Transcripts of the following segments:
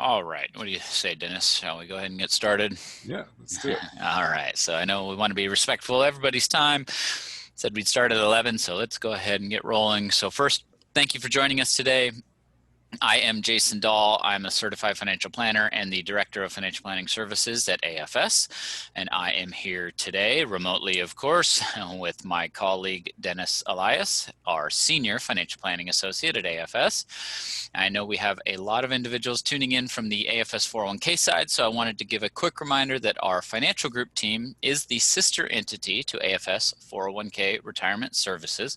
All right. What do you say, Dennis? Shall we go ahead and get started? Yeah, let's do it. All right. So I know we want to be respectful of everybody's time. Said we'd start at 11, so let's go ahead and get rolling. So first, thank you for joining us today. I am Jason Dahl. I'm a certified financial planner and the director of financial planning services at AFS. And I am here today, remotely, of course, with my colleague Dennis Elias, our senior financial planning associate at AFS. I know we have a lot of individuals tuning in from the AFS 401k side, so I wanted to give a quick reminder that our financial group team is the sister entity to AFS 401k Retirement Services.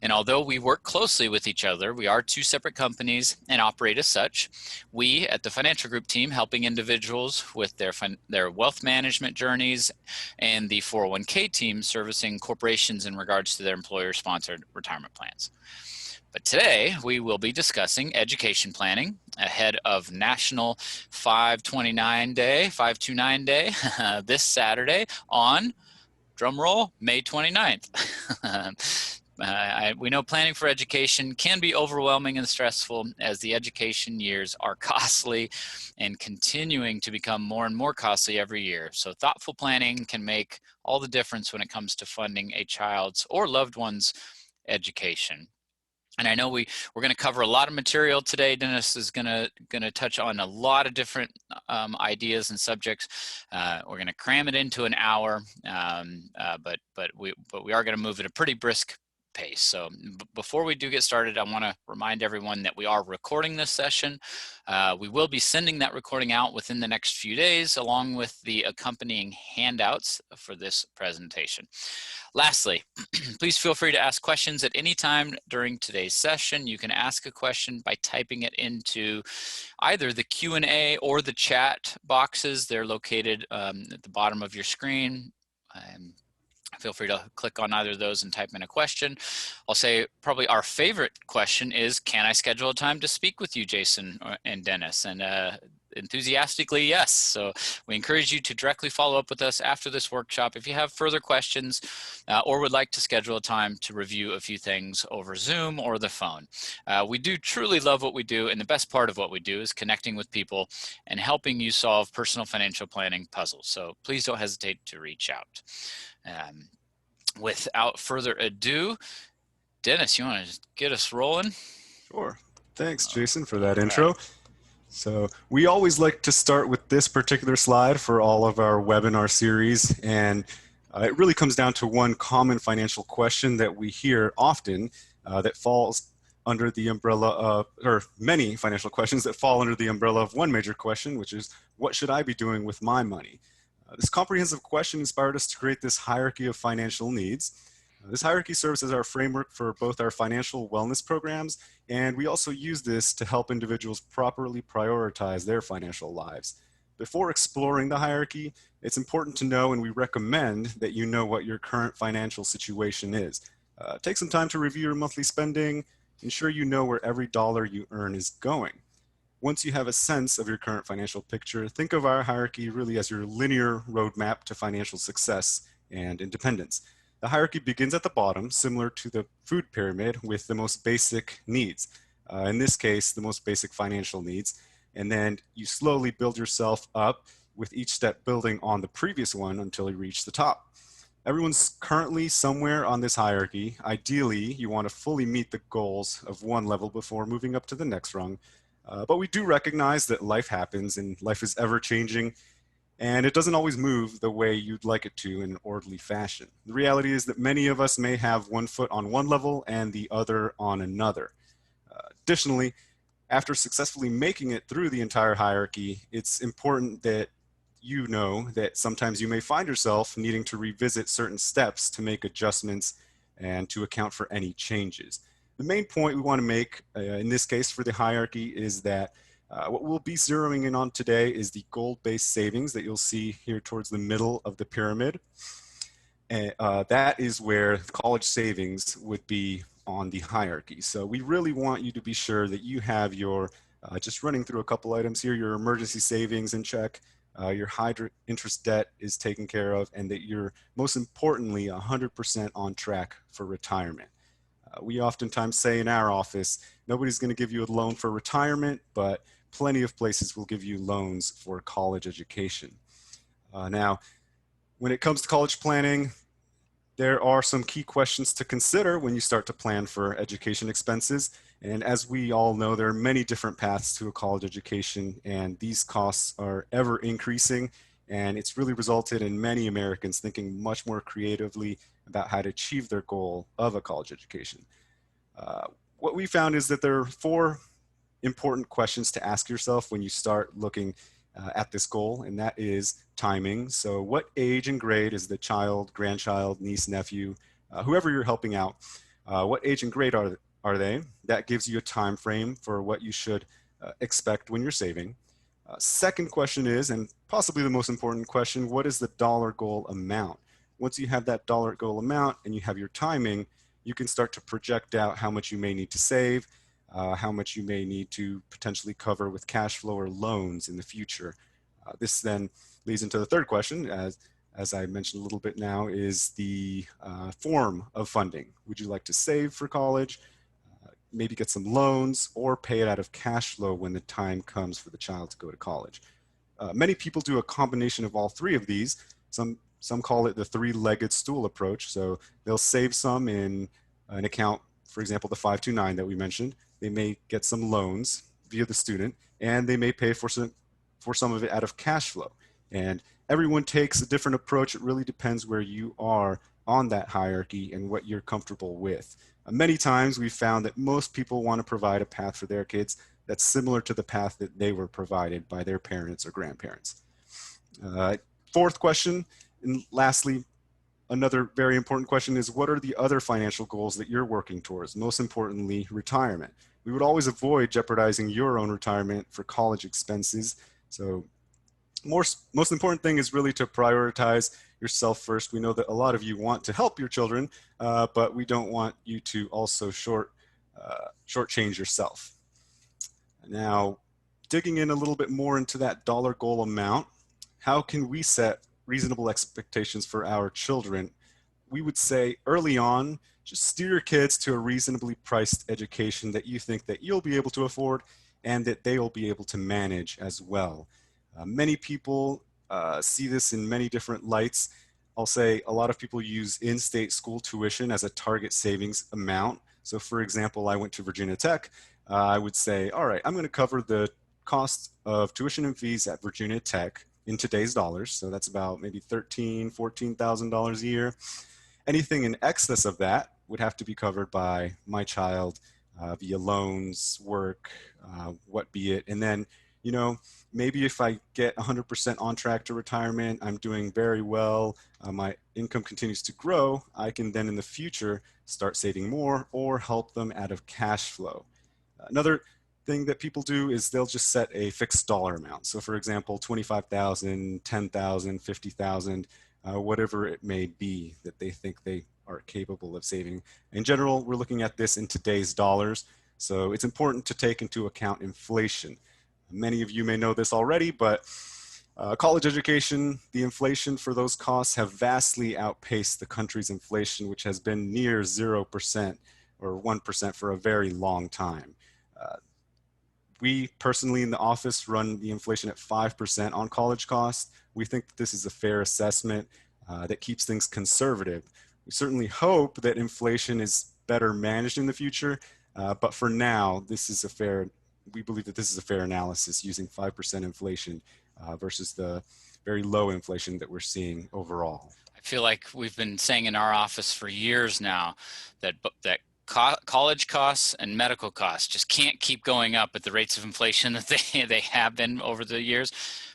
And although we work closely with each other, we are two separate companies and operate as such. We at the financial group team helping individuals with their wealth management journeys, and the 401k team servicing corporations in regards to their employer-sponsored retirement plans. But today we will be discussing education planning ahead of National 529 Day, this Saturday on, drumroll, May 29th. We know planning for education can be overwhelming and stressful, as the education years are costly and continuing to become more and more costly every year. So thoughtful planning can make all the difference when it comes to funding a child's or loved one's education. And I know we're going to cover a lot of material today. Dennis is going to touch on a lot of different ideas and subjects. We're going to cram it into an hour, but we are going to move at a pretty brisk pace. So before we do get started, I want to remind everyone that we are recording this session. We will be sending that recording out within the next few days, along with the accompanying handouts for this presentation. Lastly, please feel free to ask questions at any time during today's session. You can ask a question by typing it into either the Q&A or the chat boxes. They're located at the bottom of your screen. Feel free to click on either of those and type in a question. I'll say probably our favorite question is, can I schedule a time to speak with you, Jason and Dennis? And enthusiastically, yes. So we encourage you to directly follow up with us after this workshop if you have further questions or would like to schedule a time to review a few things over Zoom or the phone. We do truly love what we do, and the best part of what we do is connecting with people and helping you solve personal financial planning puzzles. So please don't hesitate to reach out. Without further ado, Dennis, you want to get us rolling? Sure. Thanks, Jason, for that intro. So we always like to start with this particular slide for all of our webinar series, and it really comes down to one common financial question that we hear often that falls under the umbrella of, or many financial questions that fall under the umbrella of one major question, which is, what should I be doing with my money? This comprehensive question inspired us to create this hierarchy of financial needs. This hierarchy serves as our framework for both our financial wellness programs, and we also use this to help individuals properly prioritize their financial lives. Before exploring the hierarchy, it's important to know, and we recommend that you know what your current financial situation is. Take some time to review your monthly spending. Ensure you know where every dollar you earn is going. Once you have a sense of your current financial picture, think of our hierarchy really as your linear roadmap to financial success and independence. The hierarchy begins at the bottom, similar to the food pyramid, with the most basic needs. In this case, the most basic financial needs. And then you slowly build yourself up with each step building on the previous one until you reach the top. Everyone's currently somewhere on this hierarchy. Ideally, you want to fully meet the goals of one level before moving up to the next rung. But we do recognize that life happens and life is ever changing, and it doesn't always move the way you'd like it to in an orderly fashion. The reality is that many of us may have one foot on one level and the other on another. Additionally, after successfully making it through the entire hierarchy, it's important that you know that sometimes you may find yourself needing to revisit certain steps to make adjustments and to account for any changes. The main point we want to make in this case for the hierarchy is that what we'll be zeroing in on today is the goal-based savings that you'll see here towards the middle of the pyramid. And that is where college savings would be on the hierarchy. So we really want you to be sure that you have your, just running through a couple items here, your emergency savings in check, your high interest debt is taken care of, and that you're most importantly 100% on track for retirement. We oftentimes say in our office, nobody's going to give you a loan for retirement, but plenty of places will give you loans for college education. Now, when it comes to college planning, there are some key questions to consider when you start to plan for education expenses. And as we all know, there are many different paths to a college education, and these costs are ever increasing. And it's really resulted in many Americans thinking much more creatively about how to achieve their goal of a college education. What we found is that there are 4 important questions to ask yourself when you start looking at this goal, and that is timing. So what age and grade is the child, grandchild, niece, nephew, whoever you're helping out, what age and grade are they? That gives you a time frame for what you should expect when you're saving. Second question is, and possibly the most important question, what is the dollar goal amount? Once you have that dollar goal amount and you have your timing, you can start to project out how much you may need to save, how much you may need to potentially cover with cash flow or loans in the future. This then leads into the third question, as I mentioned a little bit now, is the form of funding. Would you like to save for college, maybe get some loans, or pay it out of cash flow when the time comes for the child to go to college? Many people do a combination of all 3 of these. Some call it the 3-legged stool approach. So they'll save some in an account, for example, the 529 that we mentioned. They may get some loans via the student, and they may pay for some of it out of cash flow. And everyone takes a different approach. It really depends where you are on that hierarchy and what you're comfortable with. Many times we've found that most people want to provide a path for their kids that's similar to the path that they were provided by their parents or grandparents. Fourth question, and lastly, another very important question is, what are the other financial goals that you're working towards? Most importantly, retirement. We would always avoid jeopardizing your own retirement for college expenses. So most important thing is really to prioritize yourself first. We know that a lot of you want to help your children, but we don't want you to also shortchange yourself. Now, digging in a little bit more into that dollar goal amount, how can we set reasonable expectations for our children? We would say early on, just steer your kids to a reasonably priced education that you think that you'll be able to afford and that they'll be able to manage as well. Many people see this in many different lights. I'll say a lot of people use in-state school tuition as a target savings amount. So for example, I went to Virginia Tech. I would say, all right, I'm going to cover the cost of tuition and fees at Virginia Tech in today's dollars. So that's about maybe $13,000, $14,000 a year. Anything in excess of that would have to be covered by my child via loans, work, what be it. And then, you know, maybe if I get 100% on track to retirement, I'm doing very well, my income continues to grow, I can then in the future start saving more or help them out of cash flow. Another thing that people do is they'll just set a fixed dollar amount. So for example, 25,000, 10,000, 50,000, whatever it may be that they think they are capable of saving. In general, we're looking at this in today's dollars. So it's important to take into account inflation. Many of you may know this already, but college education, the inflation for those costs have vastly outpaced the country's inflation, which has been near 0% or 1% for a very long time. We personally in the office run the inflation at 5% on college costs. We think that this is a fair assessment that keeps things conservative. We certainly hope that inflation is better managed in the future, but for now, we believe that this is a fair analysis using 5% inflation versus the very low inflation that we're seeing overall. I feel like we've been saying in our office for years now that college costs and medical costs just can't keep going up at the rates of inflation that they have been over the years.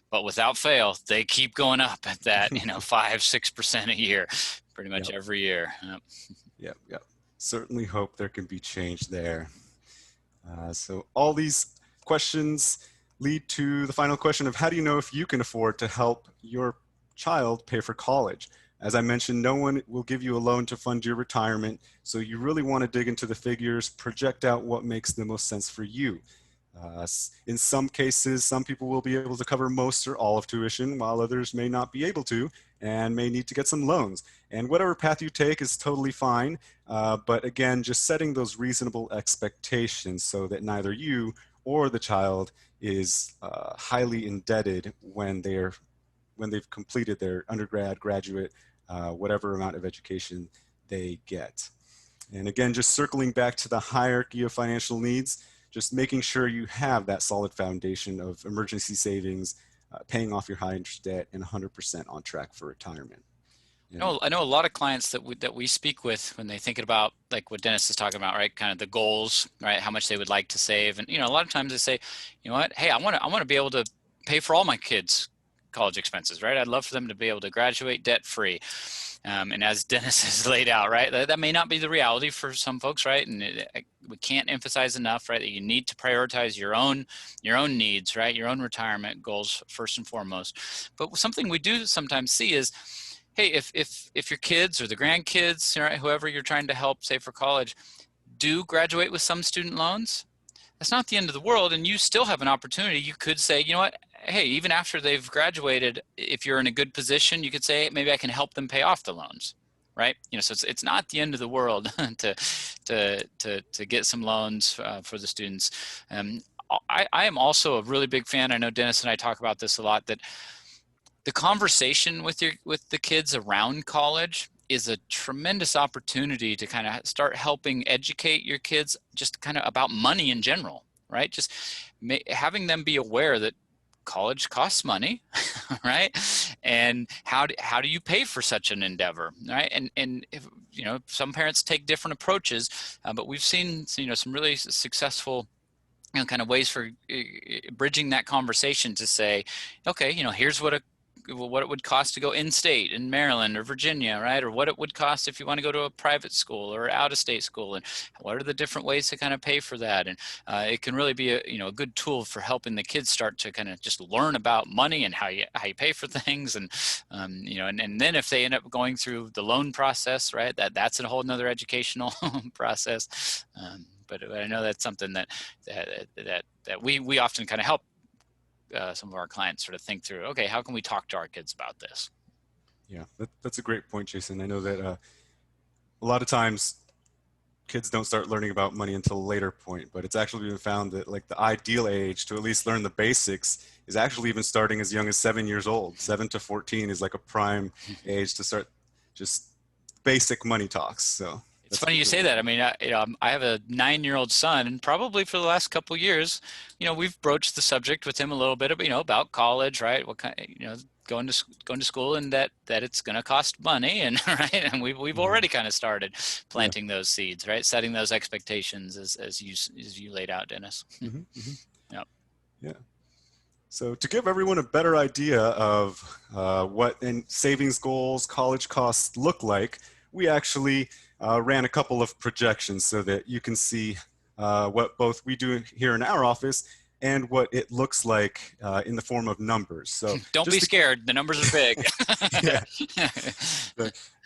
But without fail, they keep going up at that, 5-6% a year, pretty much every year. Yep. Certainly hope there can be change there. So all these questions lead to the final question of how do you know if you can afford to help your child pay for college? As I mentioned, no one will give you a loan to fund your retirement, so you really want to dig into the figures, project out what makes the most sense for you. In some cases, some people will be able to cover most or all of tuition, while others may not be able to and may need to get some loans. And whatever path you take is totally fine, but again, just setting those reasonable expectations so that neither you or the child is highly indebted when they've completed their undergrad, graduate, whatever amount of education they get. And again, just circling back to the hierarchy of financial needs, just making sure you have that solid foundation of emergency savings, paying off your high interest debt, and 100% on track for retirement. I know a lot of clients that we speak with when they think about like what Dennis is talking about, right? Kind of the goals, right? How much they would like to save. And, a lot of times they say, you know what, hey, I want to be able to pay for all my kids' college expenses, right? I'd love for them to be able to graduate debt free. And as Dennis has laid out, right, that may not be the reality for some folks, right? And we can't emphasize enough, right, that you need to prioritize your own needs, right, your own retirement goals first and foremost. But something we do sometimes see is, hey, if your kids or the grandkids, right, whoever you're trying to help save for college, do graduate with some student loans, that's not the end of the world, and you still have an opportunity. You could say, you know what, hey, even after they've graduated, if you're in a good position, you could say, maybe I can help them pay off the loans, right? So it's not the end of the world to get some loans for the students. I am also a really big fan. I know Dennis and I talk about this a lot, that the conversation with the kids around college is a tremendous opportunity to kind of start helping educate your kids just kind of about money in general, right? Just having them be aware that college costs money, right? And how do you pay for such an endeavor, right? And if, some parents take different approaches, but we've seen some really successful kind of ways for bridging that conversation to say, okay, here's what it would cost to go in-state in Maryland or Virginia, right? Or what it would cost if you want to go to a private school or out-of-state school, and what are the different ways to kind of pay for that? And it can really be a good tool for helping the kids start to kind of just learn about money and how you pay for things, and and then if they end up going through the loan process, right? That's a whole nother educational process. But I know that's something that we often kind of help some of our clients sort of think through, okay, how can we talk to our kids about this? Yeah, that's a great point, Jason. I know that a lot of times kids don't start learning about money until a later point, but it's actually been found that like the ideal age to at least learn the basics is actually even starting as young as 7 years old. 7 to 14 is like a prime age to start just basic money talks. So it's funny you say that. I mean, I have a 9-year-old son, and probably for the last couple of years, we've broached the subject with him a little bit about college, right? What kind, going to school, and that it's going to cost money, and right, and we've already kind of started planting those seeds, right? Setting those expectations as you laid out, Dennis. Yep. Yeah. So to give everyone a better idea of what savings goals, college costs look like, we actually ran a couple of projections so that you can see what both we do here in our office and what it looks like in the form of numbers. So don't be scared. The numbers are big. Yeah.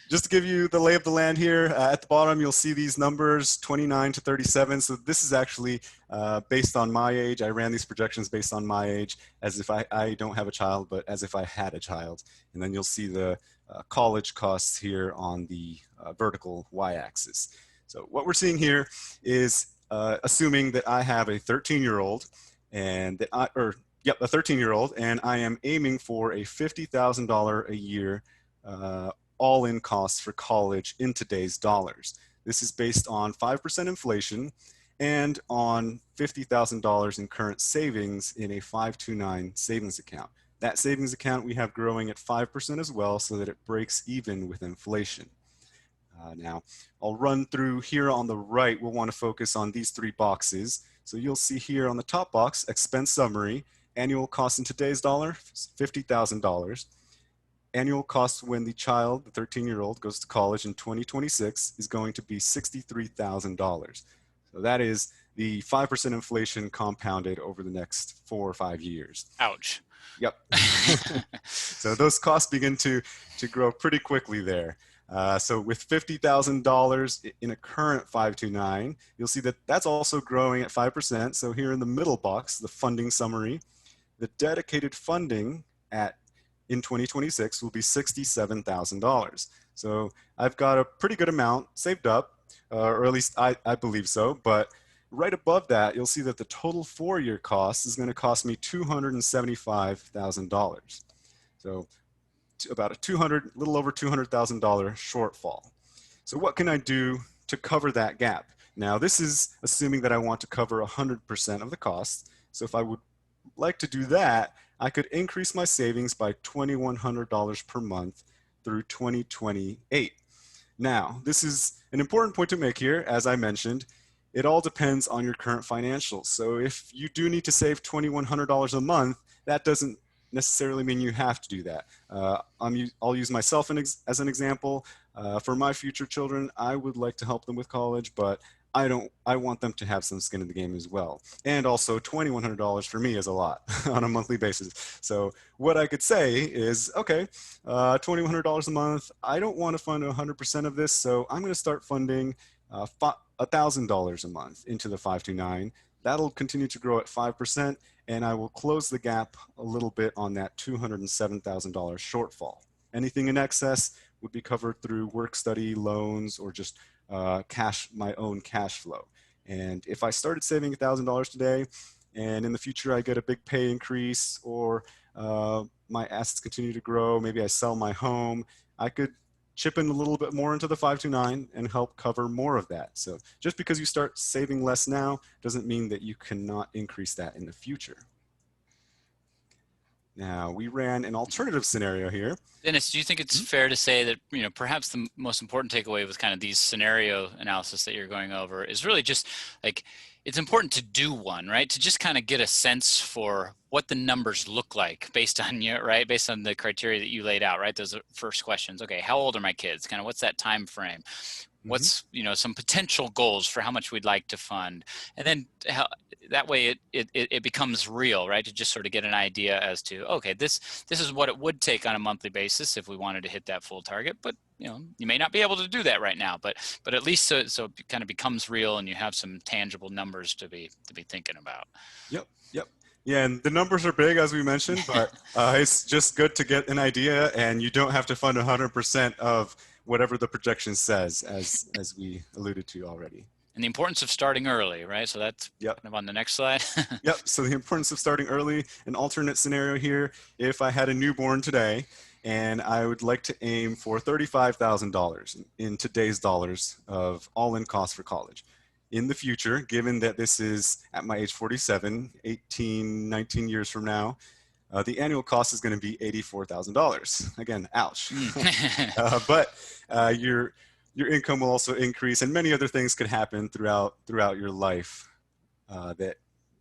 Just to give you the lay of the land here, at the bottom you'll see these numbers 29 to 37. So this is actually based on my age. I ran these projections based on my age, as if I don't have a child, but as if I had a child. And then you'll see the college costs here on the vertical y-axis. So what we're seeing here is assuming that I have a 13-year-old and that a 13-year-old, and I am aiming for a $50,000 a year all-in costs for college in today's dollars. This is based on 5% inflation and on $50,000 in current savings in a 529 savings account. That savings account we have growing at 5% as well, so that it breaks even with inflation. Now, I'll run through here on the right. We'll want to focus on these 3 boxes. So you'll see here on the top box, expense summary, annual cost in today's dollar, $50,000. Annual cost when the child, the 13-year-old, goes to college in 2026 is going to be $63,000. So that is the 5% inflation compounded over the next 4 or 5 years. Ouch. Yep. So those costs begin to grow pretty quickly there. So with $50,000 in a current 529, you'll see that that's also growing at 5%. So here in the middle box, the funding summary, the dedicated funding in 2026 will be $67,000. So I've got a pretty good amount saved up, or at least I believe so, but right above that, you'll see that the total 4-year cost is going to cost me $275,000. So about a little over $200,000 shortfall. So what can I do to cover that gap? Now, this is assuming that I want to cover 100% of the cost. So if I would like to do that, I could increase my savings by $2,100 per month through 2028. Now, this is an important point to make here. As I mentioned, it all depends on your current financials. So if you do need to save $2,100 a month, that doesn't necessarily mean you have to do that. I'll use myself as an example. For my future children, I would like to help them with college, but I want them to have some skin in the game as well. And also $2,100 for me is a lot on a monthly basis. So what I could say is, okay, $2,100 a month, I don't want to fund 100% of this, so I'm going to start funding $1,000 a month into the 529. That'll continue to grow at 5%, and I will close the gap a little bit on that $207,000 shortfall. Anything in excess would be covered through work study loans or just my own cash flow. And if I started saving $1,000 today, and in the future I get a big pay increase, or my assets continue to grow, maybe I sell my home, I could chip in a little bit more into the 529 and help cover more of that. So just because you start saving less now doesn't mean that you cannot increase that in the future. Now, we ran an alternative scenario here. Dennis, do you think it's fair to say that, perhaps the most important takeaway with kind of these scenario analysis that you're going over is really just like, it's important to do one, right? To just kind of get a sense for what the numbers look like based on based on the criteria that you laid out, right? Those are first questions. Okay, how old are my kids? Kind of what's that time frame? What's some potential goals for how much we'd like to fund, and then that way it becomes real, right? To just sort of get an idea as to, okay, this is what it would take on a monthly basis if we wanted to hit that full target. But you may not be able to do that right now, but at least so it kind of becomes real and you have some tangible numbers to be thinking about. Yep. Yeah, and the numbers are big, as we mentioned, but it's just good to get an idea, and you don't have to fund 100% of whatever the projection says, as we alluded to already. And the importance of starting early, right? So that's kind of on the next slide. Yep, so the importance of starting early. An alternate scenario here, if I had a newborn today, and I would like to aim for $35,000 in today's dollars of all-in costs for college. In the future, given that this is at my age 47, 19 years from now, the annual cost is going to be $84,000. Again, ouch. But your income will also increase, and many other things could happen throughout your life that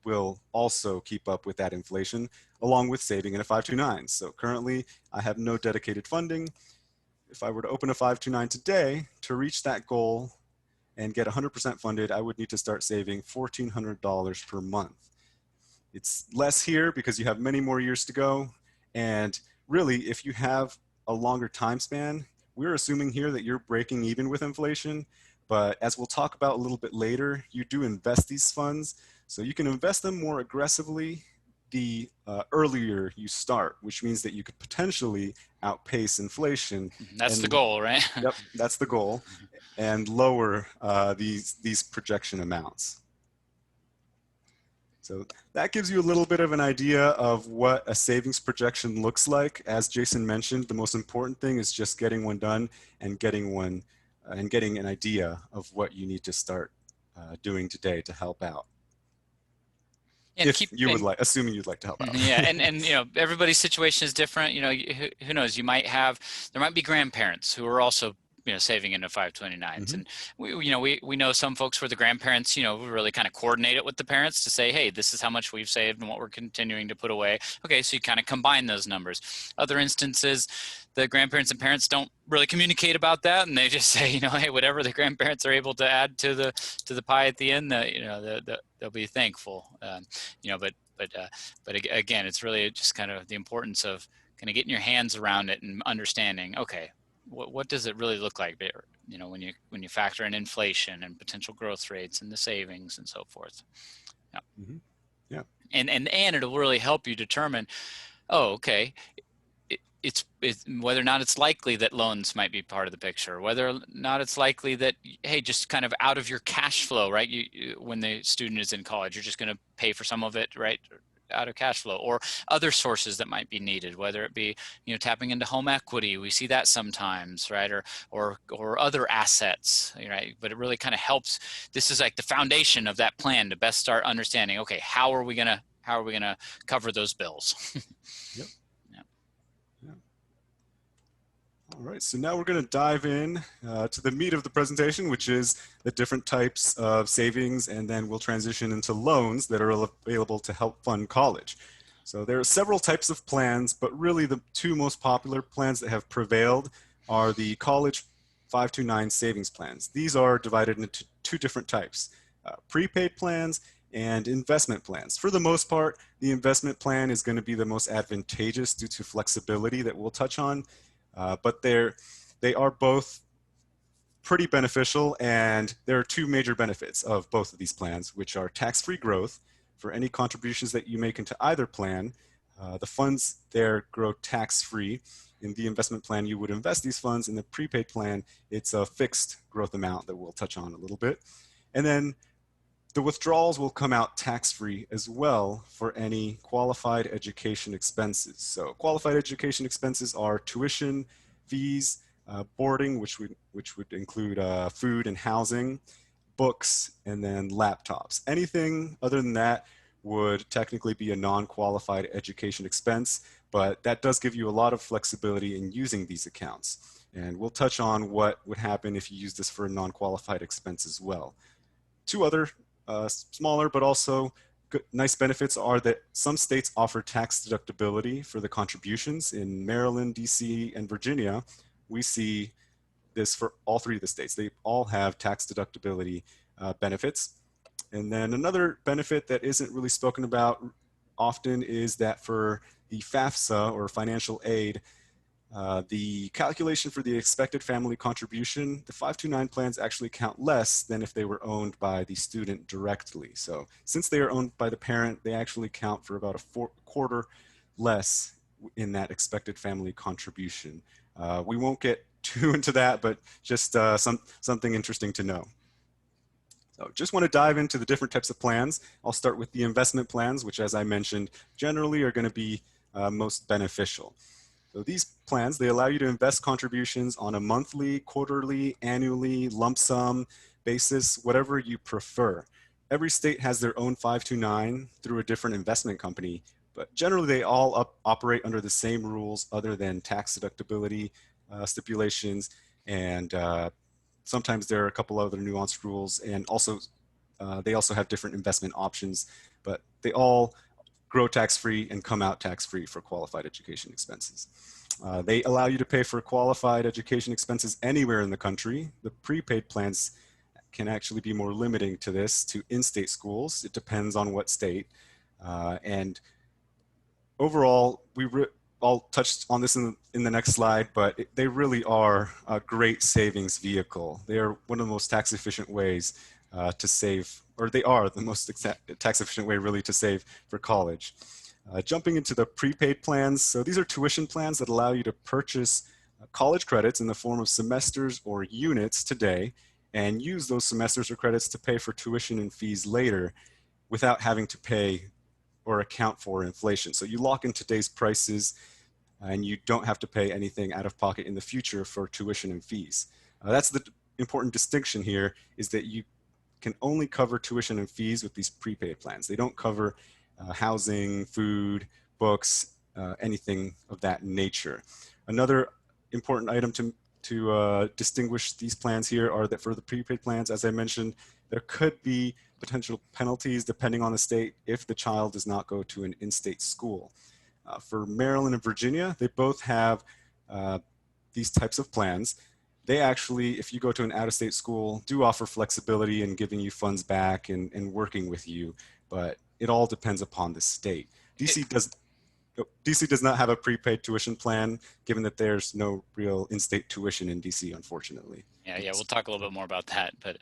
will also keep up with that inflation, along with saving in a 529. So currently, I have no dedicated funding. If I were to open a 529 today, to reach that goal and get 100% funded, I would need to start saving $1,400 per month. It's less here because you have many more years to go. And really, if you have a longer time span, we're assuming here that you're breaking even with inflation. But as we'll talk about a little bit later, you do invest these funds. So you can invest them more aggressively the earlier you start, which means that you could potentially outpace inflation. That's the goal, right? Yep, that's the goal, and lower these projection amounts. So that gives you a little bit of an idea of what a savings projection looks like. As Jason mentioned, the most important thing is just getting one done and getting an idea of what you need to start doing today to help out. And assuming you'd like to help out. Yeah, and everybody's situation is different. Who knows? There might be grandparents who are also saving into 529s, and we know some folks where the grandparents really kind of coordinate it with the parents to say, hey, this is how much we've saved and what we're continuing to put away. Okay, so you kind of combine those numbers. Other instances, the grandparents and parents don't really communicate about that, and they just say, hey, whatever the grandparents are able to add to the pie at the end, they'll be thankful. But again, it's really just kind of the importance of kind of getting your hands around it and understanding, okay, what does it really look like there? When you factor in inflation and potential growth rates and the savings and so forth. Yeah. And it'll really help you determine, oh, okay, it's whether or not it's likely that loans might be part of the picture, whether or not it's likely that, hey, just kind of out of your cash flow, right? When the student is in college, you're just going to pay for some of it, right, out of cash flow, or other sources that might be needed, whether it be, tapping into home equity. We see that sometimes, right? Or other assets, right? But it really kind of helps. This is like the foundation of that plan to best start understanding, okay, how are we going to cover those bills? Yep. Yeah. All right, so now we're going to dive in to the meat of the presentation, which is the different types of savings, and then we'll transition into loans that are available to help fund college. So there are several types of plans, but really the two most popular plans that have prevailed are the college 529 savings plans. These are divided into two different types, prepaid plans and investment plans. For the most part, the investment plan is going to be the most advantageous due to flexibility that we'll touch on. But they are both pretty beneficial, and there are two major benefits of both of these plans, which are tax-free growth. For any contributions that you make into either plan, the funds there grow tax-free. In the investment plan, you would invest these funds. In the prepaid plan, it's a fixed growth amount that we'll touch on a little bit. And then the withdrawals will come out tax-free as well for any qualified education expenses. So qualified education expenses are tuition, fees, boarding, which would include food and housing, books, and then laptops. Anything other than that would technically be a non-qualified education expense, but that does give you a lot of flexibility in using these accounts. And we'll touch on what would happen if you use this for a non-qualified expense as well. Two other smaller but also nice benefits are that some states offer tax deductibility for the contributions. In Maryland, DC, and Virginia, we see this for all three of the states. They all have tax deductibility benefits. And then another benefit that isn't really spoken about often is that for the FAFSA, or financial aid, the calculation for the expected family contribution, the 529 plans actually count less than if they were owned by the student directly. So since they are owned by the parent, they actually count for about a quarter less in that expected family contribution. We won't get too into that, but just something interesting to know. So just want to dive into the different types of plans. I'll start with the investment plans, which, as I mentioned, generally are going to be most beneficial. So these plans, they allow you to invest contributions on a monthly, quarterly, annually, lump sum basis, whatever you prefer. Every state has their own 529 through a different investment company, but generally they all operate under the same rules other than tax deductibility stipulations, and sometimes there are a couple other nuanced rules, and also they also have different investment options, but they all grow tax-free and come out tax-free for qualified education expenses. They allow you to pay for qualified education expenses anywhere in the country. The prepaid plans can actually be more limiting to this, to in-state schools. It depends on what state. And overall, I'll touch on this in the next slide, but they really are a great savings vehicle. They are one of the most tax-efficient ways to save, or they are the most tax-efficient way really to save for college. Jumping into the prepaid plans, so these are tuition plans that allow you to purchase college credits in the form of semesters or units today, and use those semesters or credits to pay for tuition and fees later without having to pay or account for inflation. So you lock in today's prices and you don't have to pay anything out of pocket in the future for tuition and fees. That's the important distinction here, is that you can only cover tuition and fees with these prepaid plans. They don't cover housing, food, books, anything of that nature. Another important item to distinguish these plans here are that for the prepaid plans, as I mentioned, there could be potential penalties depending on the state if the child does not go to an in-state school. For Maryland and Virginia, they both have these types of plans. They actually, if you go to an out-of-state school, do offer flexibility in giving you funds back and working with you, but it all depends upon the state. DC does not have a prepaid tuition plan, given that there's no real in-state tuition in DC, unfortunately. Yeah, we'll talk a little bit more about that. But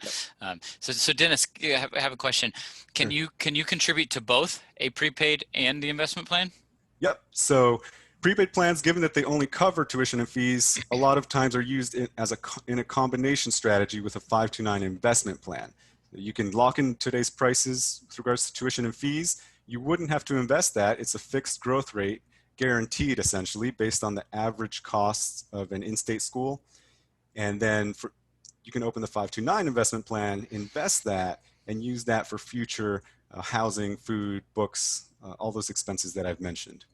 so Dennis, I have a question. Can you contribute to both a prepaid and the investment plan? Yep. So prepaid plans, given that they only cover tuition and fees, a lot of times are used in a combination strategy with a 529 investment plan. You can lock in today's prices with regards to tuition and fees. You wouldn't have to invest that. It's a fixed growth rate, guaranteed essentially, based on the average costs of an in-state school. And then you can open the 529 investment plan, invest that, and use that for future housing, food, books, all those expenses that I've mentioned.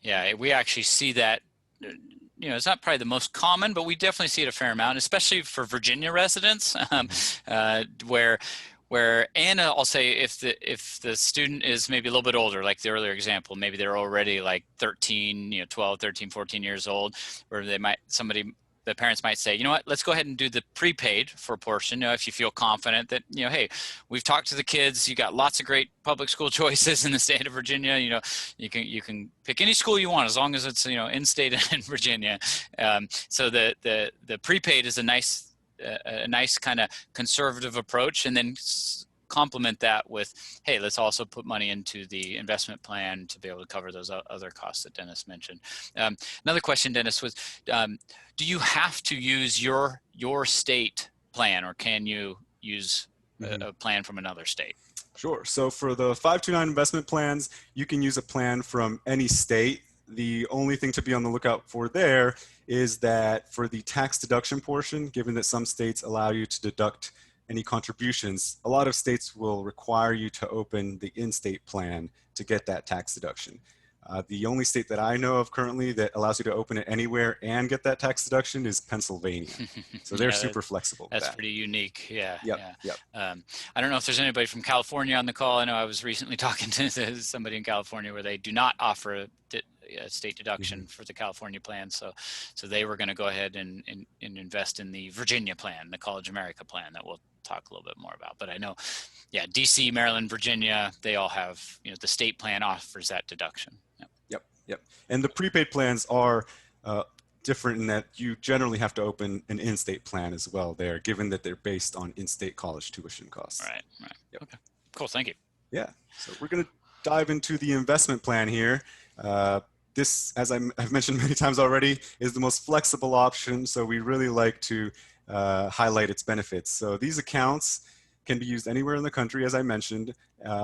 Yeah, we actually see that. It's not probably the most common, but we definitely see it a fair amount, especially for Virginia residents, and I'll say if the student is maybe a little bit older, like the earlier example, maybe they're already like 13, 12, 13, 14 years old, where the parents might say, you know what, let's go ahead and do the prepaid for a portion. If you feel confident that, hey, we've talked to the kids, you got lots of great public school choices in the state of Virginia. You can pick any school you want as long as it's, in-state and in Virginia. So the prepaid is a nice kind of conservative approach, and then complement that with, hey, let's also put money into the investment plan to be able to cover those other costs that Dennis mentioned. Another question, Dennis, was, do you have to use your state plan, or can you use a plan from another state? Sure. So for the 529 investment plans, you can use a plan from any state. The only thing to be on the lookout for there is that for the tax deduction portion, given that some states allow you to deduct any contributions, a lot of states will require you to open the in-state plan to get that tax deduction. The only state that I know of currently that allows you to open it anywhere and get that tax deduction is Pennsylvania. So they're super flexible. That's pretty unique. Yeah. Yep. I don't know if there's anybody from California on the call. I know I was recently talking to somebody in California where they do not offer a state deduction for the California plan. So they were going to go ahead and invest in the Virginia plan, the College America plan, that we'll talk a little bit more about. But I know, DC, Maryland, Virginia, they all have, the state plan offers that deduction. Yep. And the prepaid plans are different in that you generally have to open an in-state plan as well there, given that they're based on in-state college tuition costs. Right. Yep. Okay, cool. Thank you. Yeah. So we're going to dive into the investment plan here. This, as I've mentioned many times already, is the most flexible option. So we really like to highlight its benefits. So these accounts can be used anywhere in the country, as I mentioned,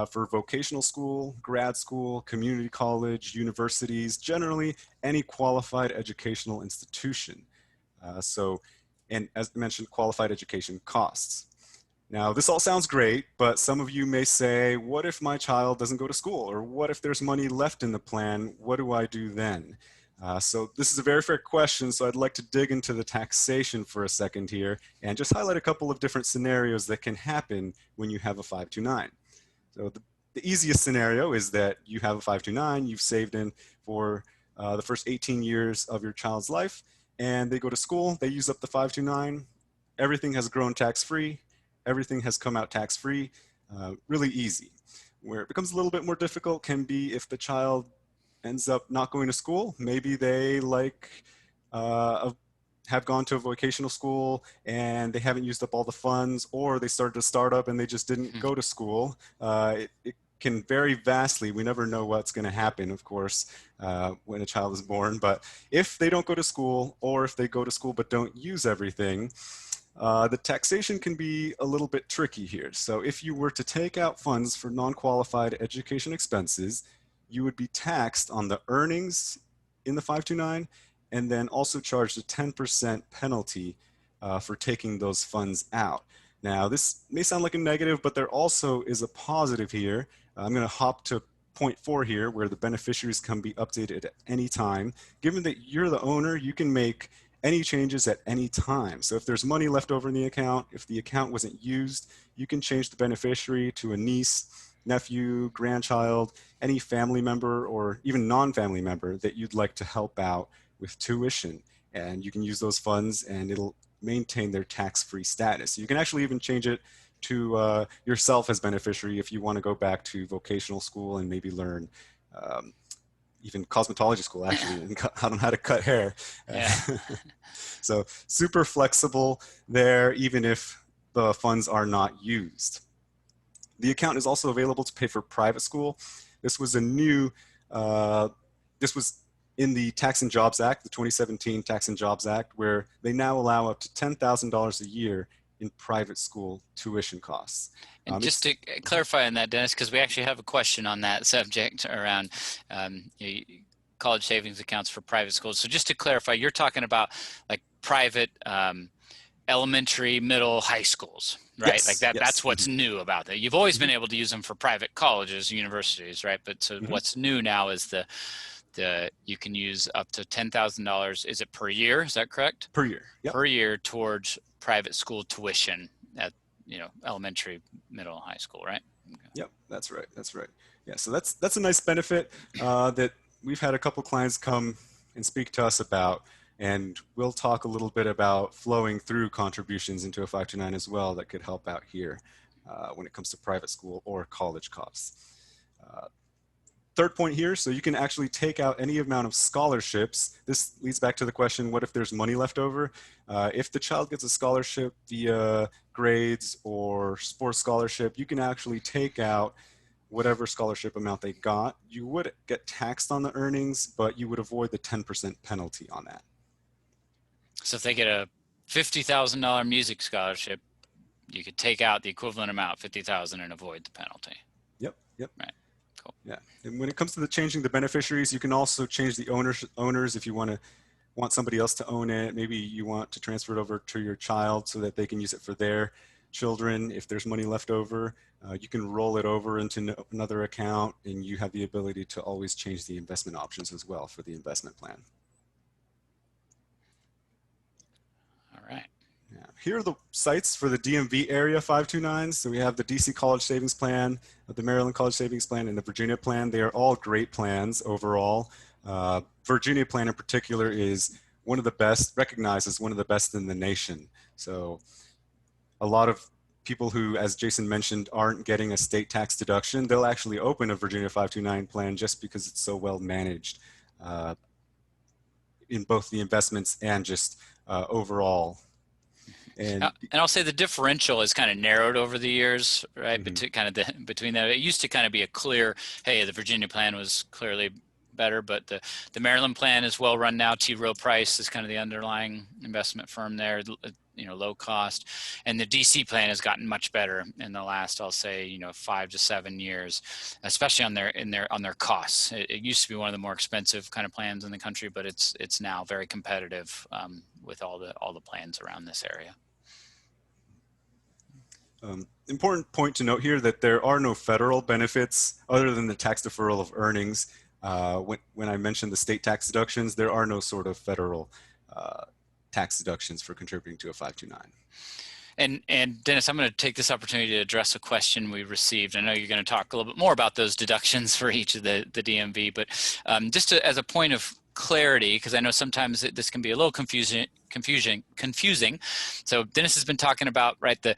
for vocational school, grad school, community college, universities, generally any qualified educational institution. And as I mentioned, qualified education costs. Now, this all sounds great, but some of you may say, what if my child doesn't go to school? Or what if there's money left in the plan? What do I do then? So this is a very fair question, so I'd like to dig into the taxation for a second here and just highlight a couple of different scenarios that can happen when you have a 529. So the easiest scenario is that you have a 529, you've saved in for the first 18 years of your child's life, and they go to school, they use up the 529, everything has grown tax-free, everything has come out tax-free, really easy. Where it becomes a little bit more difficult can be if the child ends up not going to school. Maybe they have gone to a vocational school and they haven't used up all the funds, or they started a startup and they just didn't go to school. It can vary vastly. We never know what's going to happen, of course, when a child is born. But if they don't go to school, or if they go to school but don't use everything, the taxation can be a little bit tricky here. So if you were to take out funds for non-qualified education expenses, you would be taxed on the earnings in the 529, and then also charged a 10% penalty for taking those funds out. Now, this may sound like a negative, but there also is a positive here. I'm going to hop to point 4 here, where the beneficiaries can be updated at any time. Given that you're the owner, you can make any changes at any time. So if there's money left over in the account, if the account wasn't used, you can change the beneficiary to a niece, nephew, grandchild, any family member or even non-family member that you'd like to help out with tuition. And you can use those funds and it'll maintain their tax-free status. You can actually even change it to yourself as beneficiary if you want to go back to vocational school and maybe learn even cosmetology school, actually, and on how to cut hair. Yeah. So super flexible there, even if the funds are not used. The account is also available to pay for private school. This was a new, this was in the Tax and Jobs Act, the 2017 Tax and Jobs Act, where they now allow up to $10,000 a year in private school tuition costs. And just to clarify on that, Dennis, because we actually have a question on that subject around college savings accounts for private schools. So just to clarify, you're talking about like private elementary, middle, high schools, right? Yes, like that. yes. That's what's new about that. You've always been able to use them for private colleges, universities, right? But so what's new now is you can use up to $10,000. Is it per year? Is that correct? Per year. Yep. Per year towards private school tuition at elementary, middle, high school, right? Okay. Yep, that's right. That's right. Yeah, so that's a nice benefit that we've had a couple clients come and speak to us about, and we'll talk a little bit about flowing through contributions into a 529 as well that could help out here when it comes to private school or college costs. Third point here, so you can actually take out any amount of scholarships. This leads back to the question, what if there's money left over? If the child gets a scholarship via grades or sports scholarship, you can actually take out whatever scholarship amount they got. You would get taxed on the earnings, but you would avoid the 10% penalty on that. So if they get a $50,000 music scholarship, you could take out the equivalent amount, $50,000, and avoid the penalty. Yep. Right. Cool. Yeah, and when it comes to changing the beneficiaries, you can also change the owners if you want somebody else to own it. Maybe you want to transfer it over to your child so that they can use it for their children. If there's money left over, you can roll it over into another account, and you have the ability to always change the investment options as well for the investment plan. All right. Yeah. Here are the sites for the DMV area 529s. So we have the DC College Savings Plan, the Maryland College Savings Plan, and the Virginia Plan. They are all great plans overall. Virginia Plan in particular is one of the best, recognized as one of the best in the nation. So a lot of people who, as Jason mentioned, aren't getting a state tax deduction, they'll actually open a Virginia 529 plan just because it's so well managed in both the investments and just overall. And I'll say the differential is kind of narrowed over the years, right? Between that, it used to kind of be a clear, hey, the Virginia plan was clearly better, but the Maryland plan is well run now. T. Rowe Price is kind of the underlying investment firm there, low cost, and the DC plan has gotten much better in the last, I'll say, 5 to 7 years, especially on their costs. It used to be one of the more expensive kind of plans in the country, but it's now very competitive with all the plans around this area. Important point to note here that there are no federal benefits other than the tax deferral of earnings. When I mentioned the state tax deductions, there are no sort of federal tax deductions for contributing to a 529. And Dennis, I'm going to take this opportunity to address a question we received. I know you're going to talk a little bit more about those deductions for each of the DMV, but just as a point of clarity, because I know sometimes this can be a little confusing. So Dennis has been talking about, right, the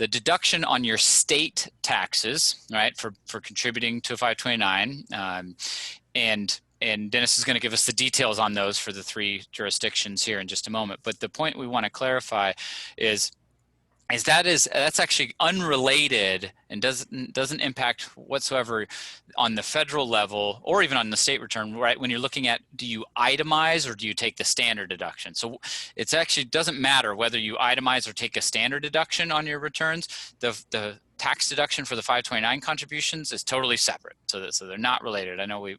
deduction on your state taxes, right, for contributing to a 529, and Dennis is going to give us the details on those for the 3 jurisdictions here in just a moment. But the point we want to clarify is that's actually unrelated and doesn't impact whatsoever on the federal level or even on the state return, right? When you're looking at, do you itemize or do you take the standard deduction? So it's actually doesn't matter whether you itemize or take a standard deduction on your returns. The tax deduction for the 529 contributions is totally separate, so they're not related. I know we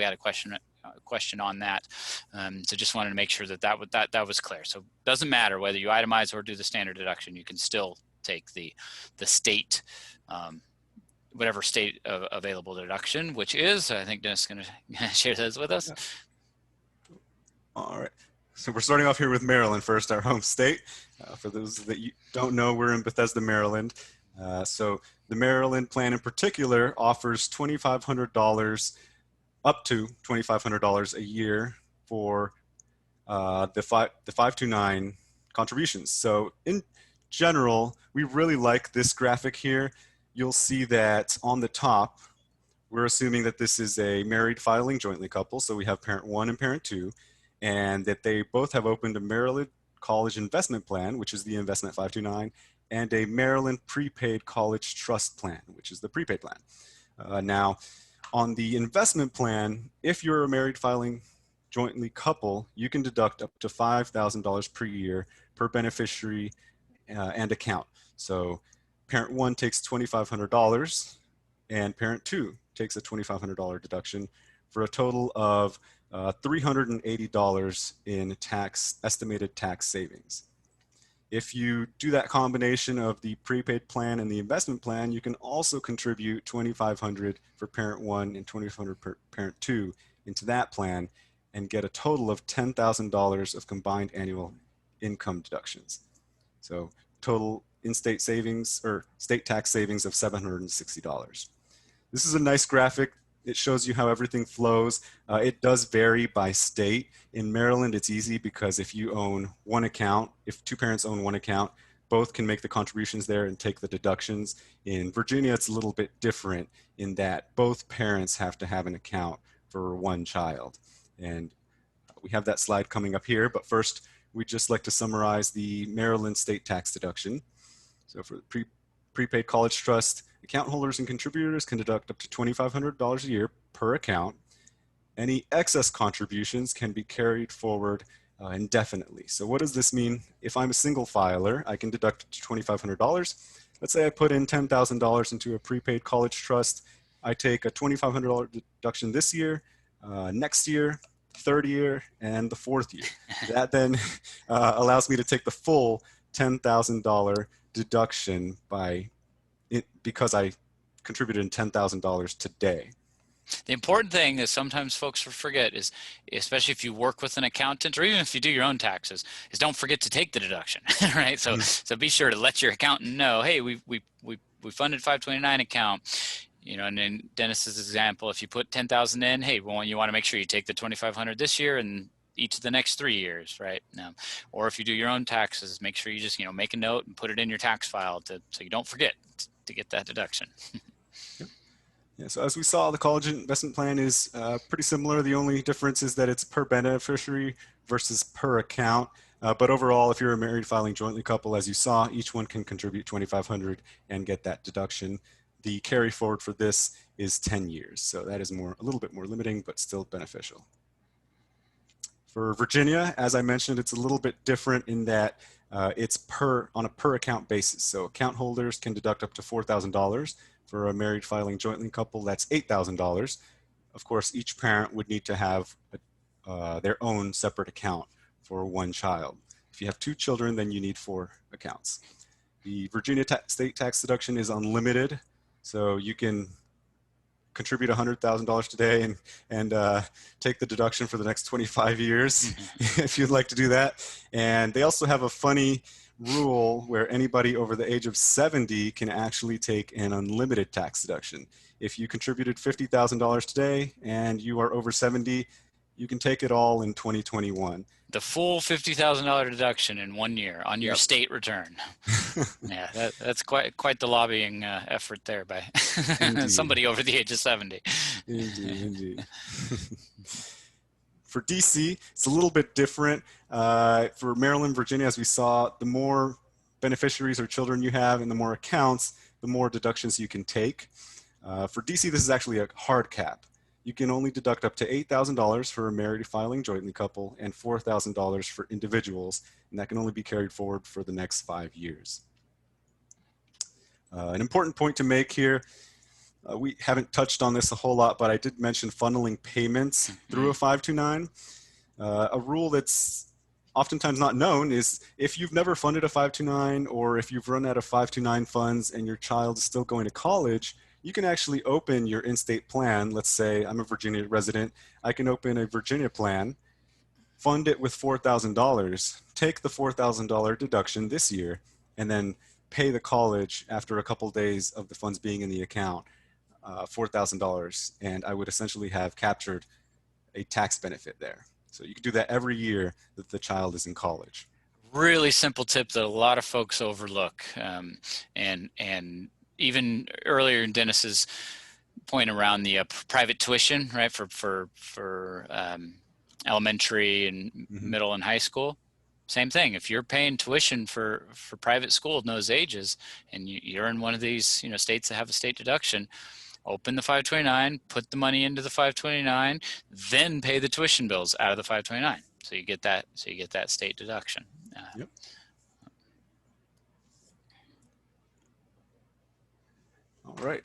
had a question on that, so just wanted to make sure that was clear. So it doesn't matter whether you itemize or do the standard deduction. You can still take the state, whatever state available deduction, which is, I think Dennis is going to share those with us. Yeah. All right. So we're starting off here with Maryland first, our home state. For those that you don't know, we're in Bethesda, Maryland. So the Maryland plan in particular offers $2,500 up to $2,500 a year for the 529 contributions. So in general, we really like this graphic here. You'll see that on the top, we're assuming that this is a married filing jointly couple. So we have parent 1 and parent 2, and that they both have opened a Maryland College Investment Plan, which is the Investment 529, and a Maryland Prepaid College Trust Plan, which is the prepaid plan. Now, on the investment plan, if you're a married filing jointly couple, you can deduct up to $5,000 per year per beneficiary and account. So parent one takes $2,500 and parent two takes a $2,500 deduction for a total of $380 in estimated tax savings. If you do that combination of the prepaid plan and the investment plan, you can also contribute $2,500 for parent one and $2,500 for parent two into that plan and get a total of $10,000 of combined annual income deductions. So total in-state savings or state tax savings of $760. This is a nice graphic. It shows you how everything flows. It does vary by state. In Maryland, it's easy because if you own one account, if two parents own one account, both can make the contributions there and take the deductions. In Virginia, it's a little bit different in that both parents have to have an account for one child. And we have that slide coming up here, but first, we'd just like to summarize the Maryland state tax deduction. So for the prepaid college trust, account holders and contributors can deduct up to $2,500 a year per account. Any excess contributions can be carried forward indefinitely. So what does this mean? If I'm a single filer, I can deduct up to $2,500. Let's say I put in $10,000 into a prepaid college trust. I take a $2,500 deduction this year, next year, third year, and the fourth year. That then allows me to take the full $10,000 deduction because I contributed $10,000 today. The important thing is sometimes folks forget is, especially if you work with an accountant or even if you do your own taxes, is don't forget to take the deduction, right? So so be sure to let your accountant know, hey, we funded 529 account. You know, and in Dennis's example, if you put 10,000 in, hey, well, you want to make sure you take the 2,500 this year and each of the next 3 years, right? Now, or if you do your own taxes, make sure you just, make a note and put it in your tax file so you don't forget to get that deduction. Yep. Yeah, so as we saw, the college investment plan is pretty similar. The only difference is that it's per beneficiary versus per account. But overall, if you're a married filing jointly couple, as you saw, each one can contribute $2,500 and get that deduction. The carry forward for this is 10 years. So that is a little bit more limiting, but still beneficial. For Virginia, as I mentioned, it's a little bit different in that it's on a per account basis. So account holders can deduct up to $4,000. For a married filing jointly couple, that's $8,000. Of course, each parent would need to have their own separate account for one child. If you have 2 children, then you need 4 accounts. The Virginia state tax deduction is unlimited. So you can contribute $100,000 today and take the deduction for the next 25 years if you'd like to do that. And they also have a funny rule where anybody over the age of 70 can actually take an unlimited tax deduction. If you contributed $50,000 today and you are over 70, you can take it all in 2021. The full $50,000 deduction in 1 year on your state return. Yeah, that's quite the lobbying effort there by somebody over the age of 70. Indeed. For DC, it's a little bit different. For Maryland, Virginia, as we saw, the more beneficiaries or children you have and the more accounts, the more deductions you can take. For DC, this is actually a hard cap. You can only deduct up to $8,000 for a married filing jointly couple and $4,000 for individuals, and that can only be carried forward for the next 5 years. An important point to make here, we haven't touched on this a whole lot, but I did mention funneling payments through a 529. A rule that's oftentimes not known is if you've never funded a 529 or if you've run out of 529 funds and your child is still going to college, you can actually open your in-state plan. Let's say I'm a Virginia resident. I can open a Virginia plan, fund it with $4,000, take the $4,000 deduction this year, and then pay the college after a couple days of the funds being in the account, $4,000. And I would essentially have captured a tax benefit there. So you can do that every year that the child is in college. Really simple tip that a lot of folks overlook. And even earlier in Dennis's point around the private tuition, right, for elementary and middle and high school, same thing. If you're paying tuition for private school in those ages, and you're in one of these states that have a state deduction, open the 529, put the money into the 529, then pay the tuition bills out of the 529. So you get that. So you get that state deduction. Yep. All right.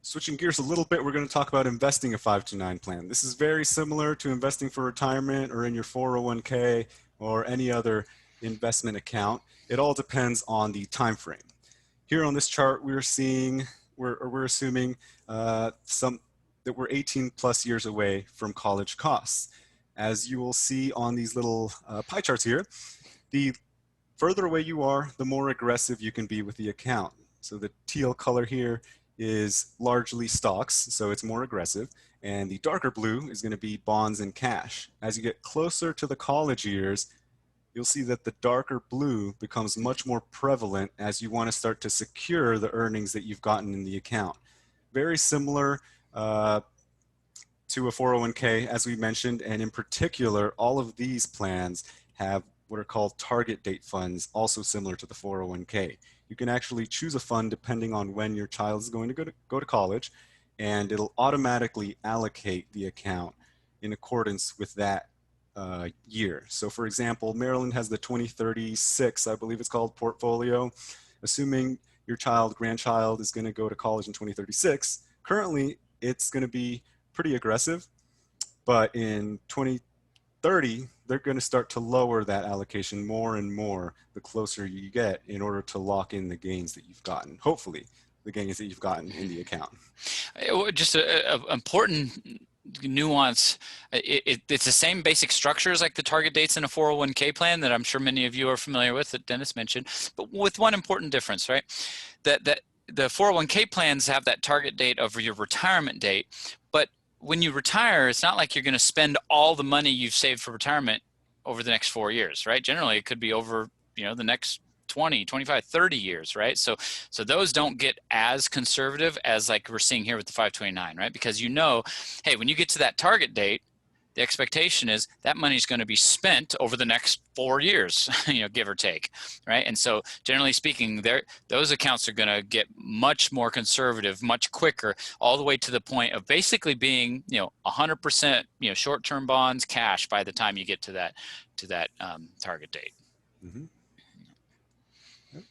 Switching gears a little bit, we're going to talk about investing a 529 plan. This is very similar to investing for retirement or in your 401k or any other investment account. It all depends on the time frame. Here on this chart, we're assuming that we're 18 plus years away from college costs. As you will see on these little pie charts here, the further away you are, the more aggressive you can be with the account. So the teal color here is largely stocks, so it's more aggressive. And the darker blue is going to be bonds and cash. As you get closer to the college years, you'll see that the darker blue becomes much more prevalent as you want to start to secure the earnings that you've gotten in the account. Very similar to a 401k, as we mentioned, and in particular, all of these plans have what are called target date funds, also similar to the 401k. You can actually choose a fund depending on when your child is going to go to college, and it'll automatically allocate the account in accordance with that year. So for example, Maryland has the 2036, I believe it's called, portfolio. Assuming your grandchild is going to go to college in 2036, currently it's going to be pretty aggressive, but in 2030, they're going to start to lower that allocation more and more the closer you get in order to lock in the gains that you've gotten, hopefully the gains that you've gotten in the account. Just an important nuance. It's the same basic structures like the target dates in a 401k plan that I'm sure many of you are familiar with that Dennis mentioned, but with one important difference, right? That the 401k plans have that target date of your retirement date, but when you retire, it's not like you're going to spend all the money you've saved for retirement over the next 4 years, right? Generally, it could be over, the next 20, 25, 30 years, right? So those don't get as conservative as like we're seeing here with the 529, right? Because hey, when you get to that target date, the expectation is that money is going to be spent over the next 4 years, give or take, right? And so generally speaking, those accounts are going to get much more conservative, much quicker, all the way to the point of basically being, 100%, short-term bonds, cash by the time you get to that target date. Mm-hmm. Yep.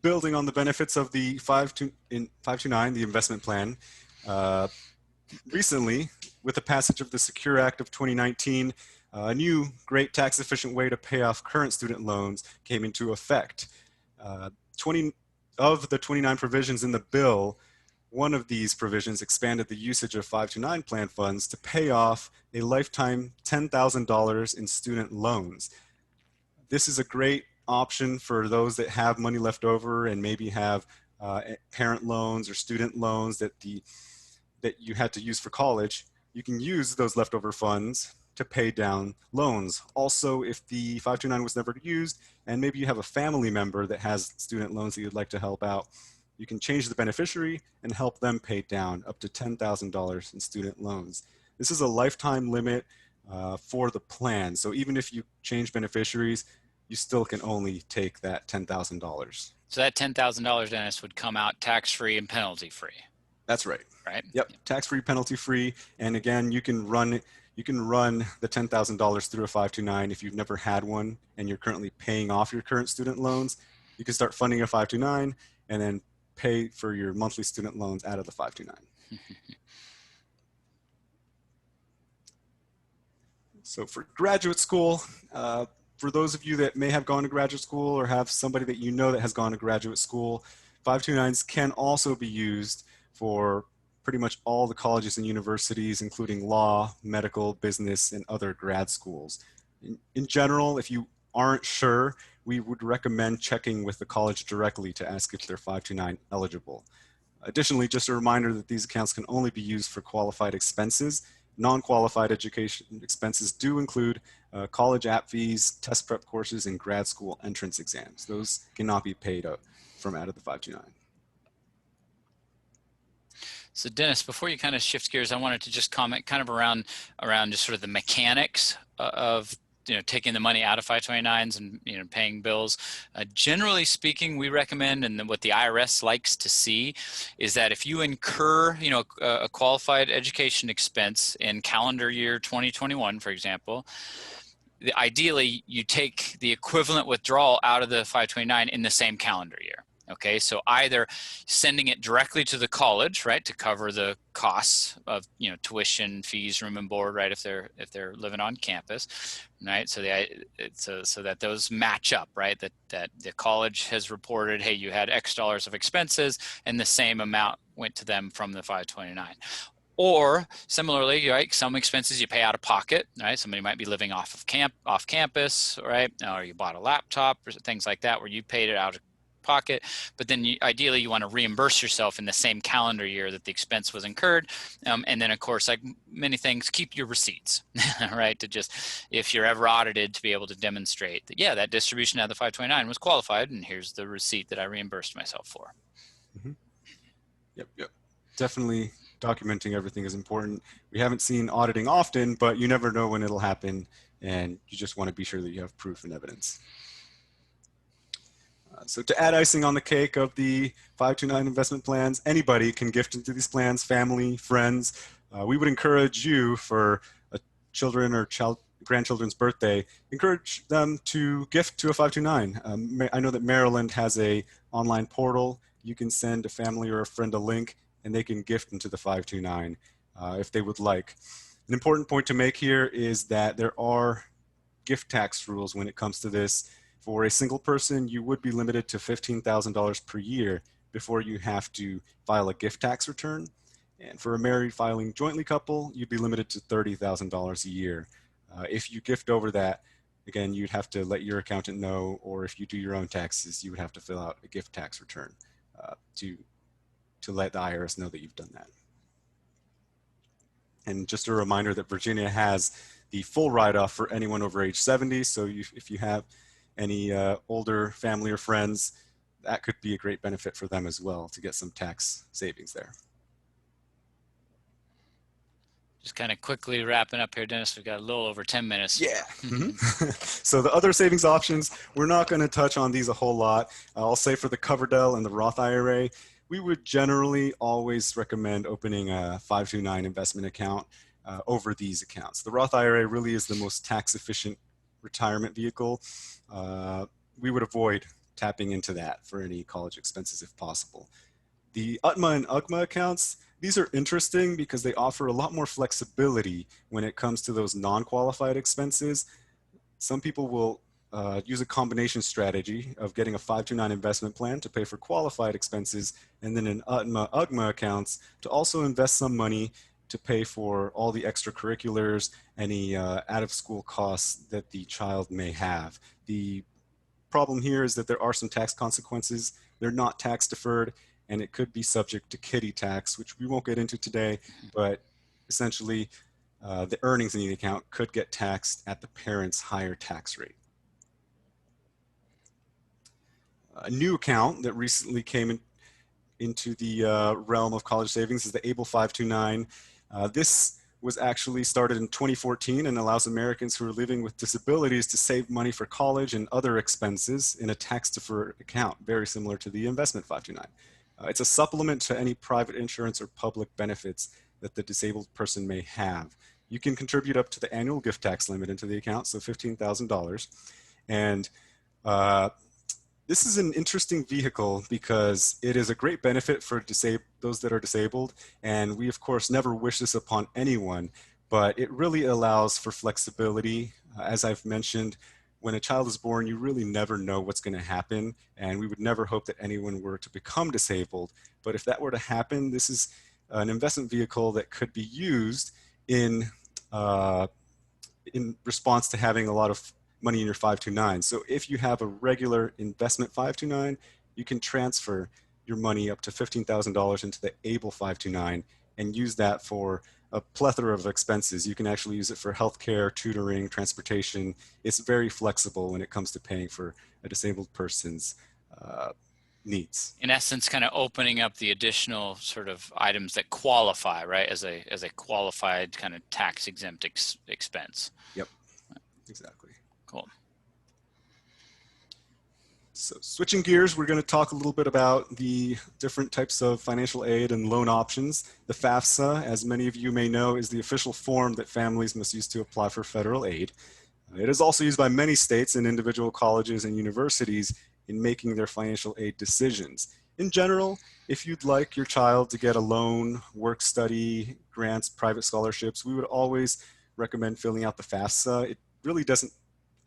Building on the benefits of the 529, the investment plan, recently, with the passage of the Secure Act of 2019, a new great tax efficient way to pay off current student loans came into effect. 20 of the 29 provisions in the bill, one of these provisions expanded the usage of 529 plan funds to pay off a lifetime $10,000 in student loans. This is a great option for those that have money left over and maybe have parent loans or student loans that you had to use for college. You can use those leftover funds to pay down loans. Also, if the 529 was never used and maybe you have a family member that has student loans that you'd like to help out, you can change the beneficiary and help them pay down up to $10,000 in student loans. This is a lifetime limit for the plan. So even if you change beneficiaries, you still can only take that $10,000. So that $10,000, Dennis, would come out tax-free and penalty-free. That's right. Right. Yep. Tax-free, penalty-free. And again, you can run the $10,000 through a 529 if you've never had one and you're currently paying off your current student loans. You can start funding a 529 and then pay for your monthly student loans out of the 529. So for graduate school, for those of you that may have gone to graduate school or have somebody that you know that has gone to graduate school, 529s can also be used for pretty much all the colleges and universities, including law, medical, business, and other grad schools. In general, if you aren't sure, we would recommend checking with the college directly to ask if they're 529 eligible. Additionally, just a reminder that these accounts can only be used for qualified expenses. Non-qualified education expenses do include college app fees, test prep courses, and grad school entrance exams. Those cannot be paid from out of the 529. So Dennis, before you kind of shift gears, I wanted to just comment kind of around just sort of the mechanics of taking the money out of 529s and paying bills. Generally speaking, we recommend, and what the IRS likes to see, is that if you incur a qualified education expense in calendar year 2021, for example, ideally you take the equivalent withdrawal out of the 529 in the same calendar year. Okay, so either sending it directly to the college, right, to cover the costs of tuition, fees, room and board, right, if they're living on campus, right? So so that those match up, right? That the college has reported, hey, you had X dollars of expenses, and the same amount went to them from the 529. Or similarly, right, some expenses you pay out of pocket, right? Somebody might be living off campus, right? Or you bought a laptop or things like that where you paid it out of pocket, but then ideally you want to reimburse yourself in the same calendar year that the expense was incurred. And then of course, like many things, keep your receipts, right? To just, if you're ever audited, to be able to demonstrate that, yeah, that distribution out of the 529 was qualified, and here's the receipt that I reimbursed myself for. Mm-hmm. Yep. Definitely documenting everything is important. We haven't seen auditing often, but you never know when it'll happen, and you just want to be sure that you have proof and evidence. So to add icing on the cake of the 529 investment plans, anybody can gift into these plans, family, friends. We would encourage you, for a children or grandchildren's birthday, encourage them to gift to a 529. I know that Maryland has a online portal. You can send a family or a friend a link, and they can gift into the 529 if they would like. An important point to make here is that there are gift tax rules when it comes to this. For a single person, you would be limited to $15,000 per year before you have to file a gift tax return. And for a married filing jointly couple, you'd be limited to $30,000 a year. If you gift over that, again, you'd have to let your accountant know, or if you do your own taxes, you would have to fill out a gift tax return to let the IRS know that you've done that. And just a reminder that Virginia has the full write-off for anyone over age 70. So if you have any older family or friends, that could be a great benefit for them as well, to get some tax savings there. Just kind of quickly wrapping up here, Dennis. We've got a little over 10 minutes. Yeah. Mm-hmm. So the other savings options, we're not going to touch on these a whole lot. I'll say for the Coverdell and the Roth IRA, we would generally always recommend opening a 529 investment account over these accounts. The Roth IRA really is the most tax efficient retirement vehicle. We would avoid tapping into that for any college expenses if possible. The UTMA and UGMA accounts, these are interesting because they offer a lot more flexibility when it comes to those non-qualified expenses. Some people will use a combination strategy of getting a 529 investment plan to pay for qualified expenses, and then in UTMA, UGMA accounts to also invest some money to pay for all the extracurriculars, any out-of-school costs that the child may have. The problem here is that there are some tax consequences. They're not tax deferred, and it could be subject to kiddie tax, which we won't get into today, but essentially the earnings in the account could get taxed at the parent's higher tax rate. A new account that recently came into the realm of college savings is the ABLE 529. This was actually started in 2014 and allows Americans who are living with disabilities to save money for college and other expenses in a tax-deferred account, very similar to the investment 529. It's a supplement to any private insurance or public benefits that the disabled person may have. You can contribute up to the annual gift tax limit into the account, so $15,000. And this is an interesting vehicle because it is a great benefit for those that are disabled. And we, of course, never wish this upon anyone, but it really allows for flexibility. As I've mentioned, when a child is born, you really never know what's going to happen. And we would never hope that anyone were to become disabled. But if that were to happen, this is an investment vehicle that could be used in response to having a lot of money in your 529. So if you have a regular investment 529, you can transfer your money up to $15,000 into the ABLE 529 and use that for a plethora of expenses. You can actually use it for healthcare, tutoring, transportation. It's very flexible when it comes to paying for a disabled person's needs. In essence, kind of opening up the additional sort of items that qualify, right, as a qualified kind of tax exempt expense. Yep, exactly. Cool. So switching gears, we're going to talk a little bit about the different types of financial aid and loan options. The FAFSA, as many of you may know, is the official form that families must use to apply for federal aid. It is also used by many states and individual colleges and universities in making their financial aid decisions. In general, if you'd like your child to get a loan, work study, grants, private scholarships, we would always recommend filling out the FAFSA. It really doesn't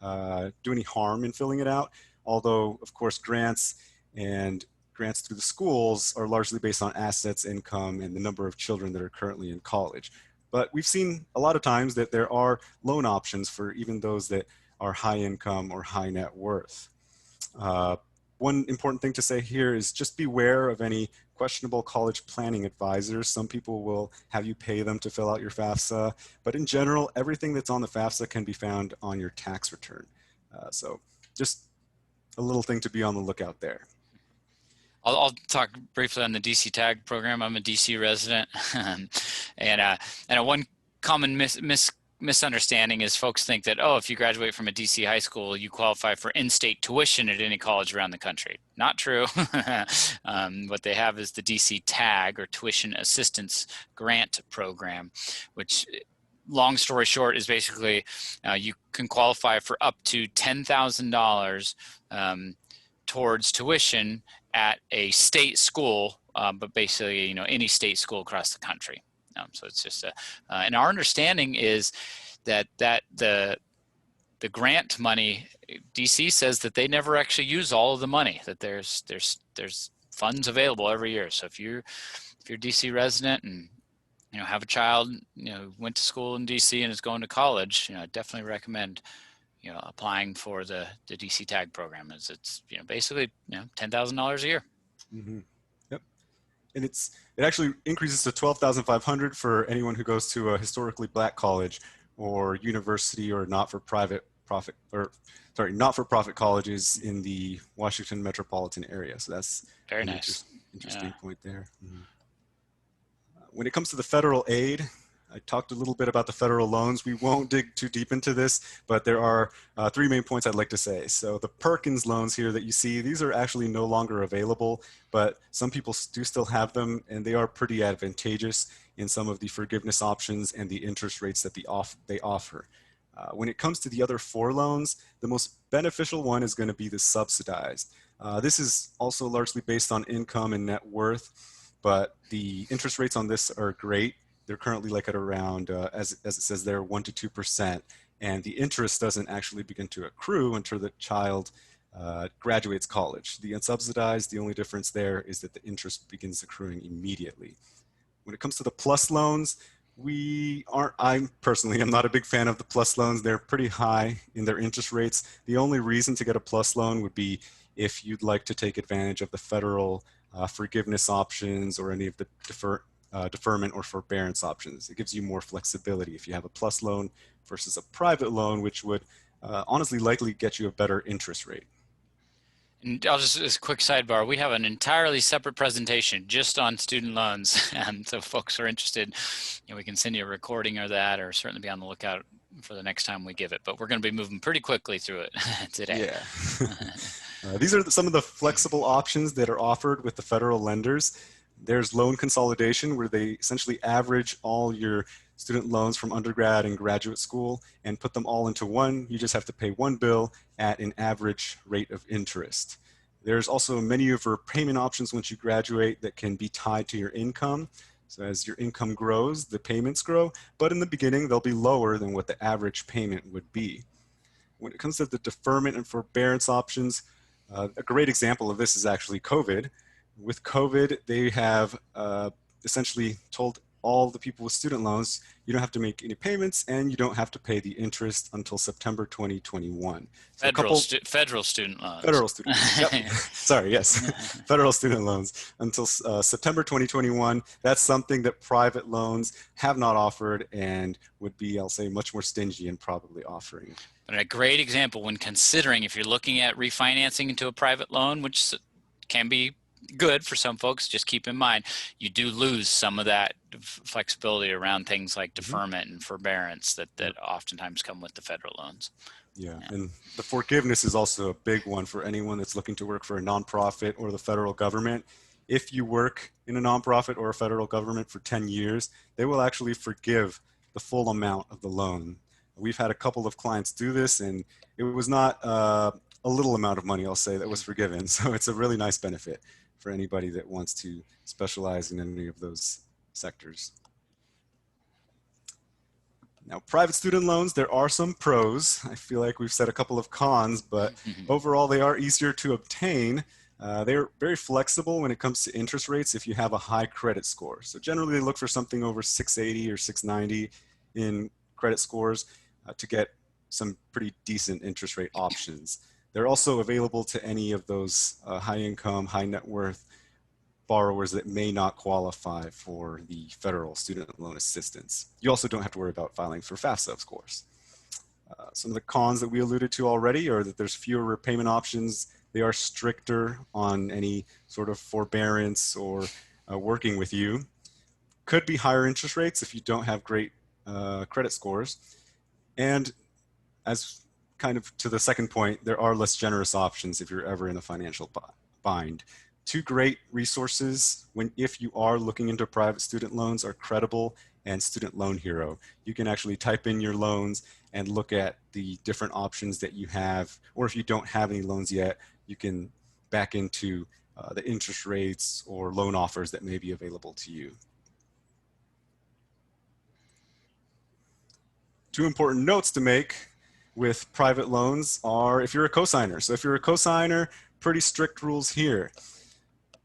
do any harm in filling it out. Although, of course, grants through the schools are largely based on assets, income, and the number of children that are currently in college. But we've seen a lot of times that there are loan options for even those that are high income or high net worth. One important thing to say here is just beware of any questionable college planning advisors. Some people will have you pay them to fill out your FAFSA, but in general, everything that's on the FAFSA can be found on your tax return. So just a little thing to be on the lookout there. I'll talk briefly on the DC tag program. I'm a DC resident, and one common misunderstanding is folks think that, oh, if you graduate from a DC high school, you qualify for in-state tuition at any college around the country. Not true. What they have is the DC tag, or Tuition Assistance Grant Program, which, long story short, is basically you can qualify for up to $10,000 towards tuition at a state school, but basically, any state school across the country. So it's just and our understanding is that the grant money, DC says that they never actually use all of the money, that there's funds available every year. So if you're a DC resident and have a child, went to school in DC and is going to college, I definitely recommend, applying for the DC tag program, as it's, basically, $10,000 a year. Mm-hmm. Yep. And it actually increases to $12,500 for anyone who goes to a historically black college or university or not-for-profit colleges in the Washington metropolitan area. So that's very nice. Interesting point there. Mm-hmm. When it comes to the federal aid, I talked a little bit about the federal loans. We won't dig too deep into this, but there are three main points I'd like to say. So the Perkins loans here that you see, these are actually no longer available, but some people do still have them, and they are pretty advantageous in some of the forgiveness options and the interest rates that they offer. When it comes to the other four loans, the most beneficial one is going to be the subsidized. This is also largely based on income and net worth, but the interest rates on this are great. They're currently like at around, as it says there, 1% to 2%, and the interest doesn't actually begin to accrue until the child graduates college. The unsubsidized, the only difference there is that the interest begins accruing immediately. When it comes to the plus loans, I personally am not a big fan of the plus loans. They're pretty high in their interest rates. The only reason to get a plus loan would be if you'd like to take advantage of the federal forgiveness options or any of the deferment or forbearance options. It gives you more flexibility if you have a plus loan versus a private loan, which would honestly likely get you a better interest rate. And I'll just, as a quick sidebar, we have an entirely separate presentation just on student loans. And so if folks are interested, we can send you a recording of that, or certainly be on the lookout for the next time we give it. But we're going to be moving pretty quickly through it today. Yeah. These are some of the flexible options that are offered with the federal lenders. There's loan consolidation, where they essentially average all your student loans from undergrad and graduate school and put them all into one. You just have to pay one bill at an average rate of interest. There's also many of our payment options once you graduate that can be tied to your income. So as your income grows, the payments grow, but in the beginning, they'll be lower than what the average payment would be. When it comes to the deferment and forbearance options, a great example of this is actually COVID. With COVID, they have essentially told all the people with student loans, you don't have to make any payments and you don't have to pay the interest until September 2021. So federal student loans. Federal student loans, yep. Sorry, yes. Federal student loans until September 2021. That's something that private loans have not offered and would be, I'll say, much more stingy in probably offering. But a great example when considering if you're looking at refinancing into a private loan, which can be good for some folks, just keep in mind you do lose some of that flexibility around things like deferment and forbearance that oftentimes come with the federal loans. Yeah, and the forgiveness is also a big one for anyone that's looking to work for a nonprofit or the federal government. If you work in a nonprofit or a federal government for 10 years, they will actually forgive the full amount of the loan. We've had a couple of clients do this, and it was not a little amount of money, I'll say, that was forgiven. So it's a really nice benefit for anybody that wants to specialize in any of those sectors. Now, private student loans, there are some pros. I feel like we've said a couple of cons, but overall they are easier to obtain. They're very flexible when it comes to interest rates if you have a high credit score. So generally they look for something over 680 or 690 in credit scores to get some pretty decent interest rate options. They're also available to any of those high income, high net worth borrowers that may not qualify for the federal student loan assistance. You also don't have to worry about filing for FAFSA, of course. Some of the cons that we alluded to already are that there's fewer repayment options. They are stricter on any sort of forbearance or working with you. Could be higher interest rates if you don't have great credit scores. And as kind of to the second point, there are less generous options if you're ever in a financial bind. Two great resources if you are looking into private student loans are Credible and Student Loan Hero. You can actually type in your loans and look at the different options that you have, or if you don't have any loans yet, you can back into the interest rates or loan offers that may be available to you. Two important notes to make with private loans are if you're a cosigner. So if you're a cosigner, pretty strict rules here.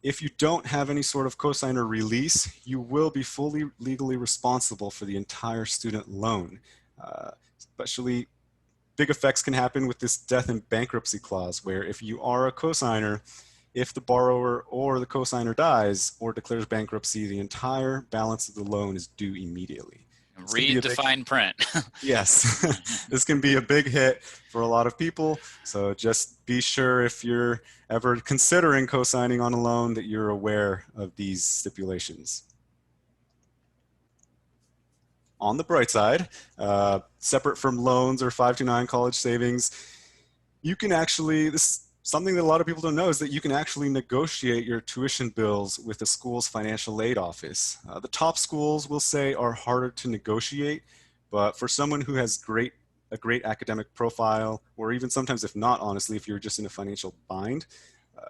If you don't have any sort of cosigner release, you will be fully legally responsible for the entire student loan. Especially big effects can happen with this death and bankruptcy clause, where if you are a cosigner, if the borrower or the cosigner dies or declares bankruptcy, the entire balance of the loan is due immediately. Read the fine print. Yes, this can be a big hit for a lot of people. So just be sure if you're ever considering co-signing on a loan that you're aware of these stipulations. On the bright side, separate from loans or 529 college savings, you can actually, something that a lot of people don't know is that you can actually negotiate your tuition bills with the school's financial aid office. The top schools, we'll say, are harder to negotiate, but for someone who has a great academic profile, or even sometimes if not, honestly, if you're just in a financial bind,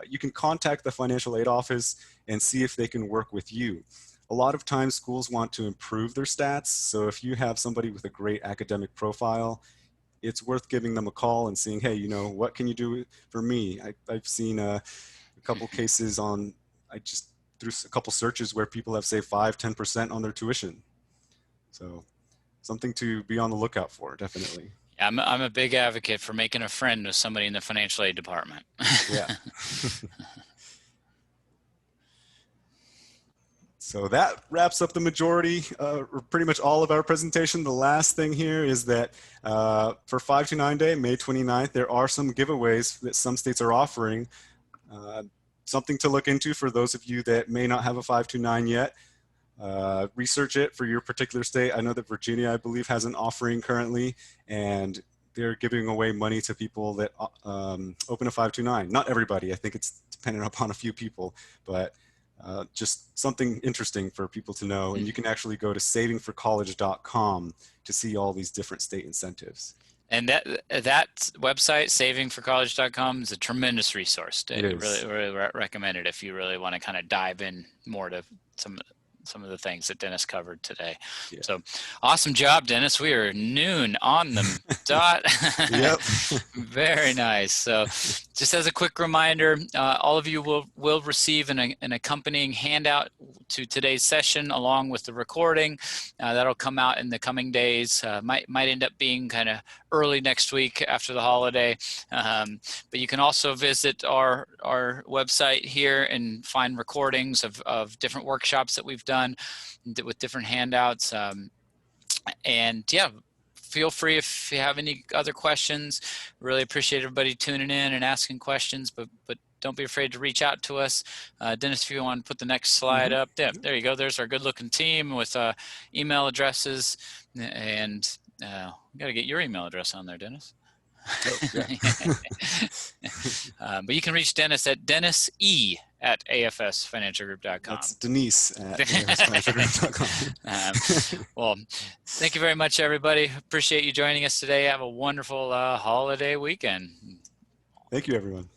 you can contact the financial aid office and see if they can work with you. A lot of times schools want to improve their stats, so if you have somebody with a great academic profile, it's worth giving them a call and seeing, hey, you know, what can you do for me? I've seen a couple cases I just threw a couple searches where people have saved 5–10% on their tuition. So something to be on the lookout for, definitely. I'm a big advocate for making a friend with somebody in the financial aid department. Yeah. So that wraps up the majority, or pretty much all of our presentation. The last thing here is that for 529 Day, May 29th, there are some giveaways that some states are offering. Something to look into for those of you that may not have a 529 yet. Research it for your particular state. I know that Virginia, I believe, has an offering currently, and they're giving away money to people that open a 529. Not everybody. I think it's dependent upon a few people, but just something interesting for people to know. And you can actually go to savingforcollege.com to see all these different state incentives. And that website, savingforcollege.com, is a tremendous resource. I really recommend it if you really want to kind of dive in more to some of the things that Dennis covered today. Yeah. So awesome job, Dennis. We are noon on the dot. Yep. Very nice. So just as a quick reminder, all of you will receive an accompanying handout to today's session along with the recording. That'll come out in the coming days. Might end up being kind of early next week after the holiday. But you can also visit our website here and find recordings of different workshops that we've done with different handouts. And yeah, feel free if you have any other questions. Really appreciate everybody tuning in and asking questions, but don't be afraid to reach out to us. Dennis, if you want to put the next slide up. Yeah, there you go. There's our good looking team with email addresses. And we got to get your email address on there, Dennis. Oh, yeah. But you can reach Dennis at dennis.e@afsfinancialgroup.com. That's Denise at afsfinancialgroup.com. Well, thank you very much, everybody. Appreciate you joining us today. Have a wonderful holiday weekend. Thank you, everyone.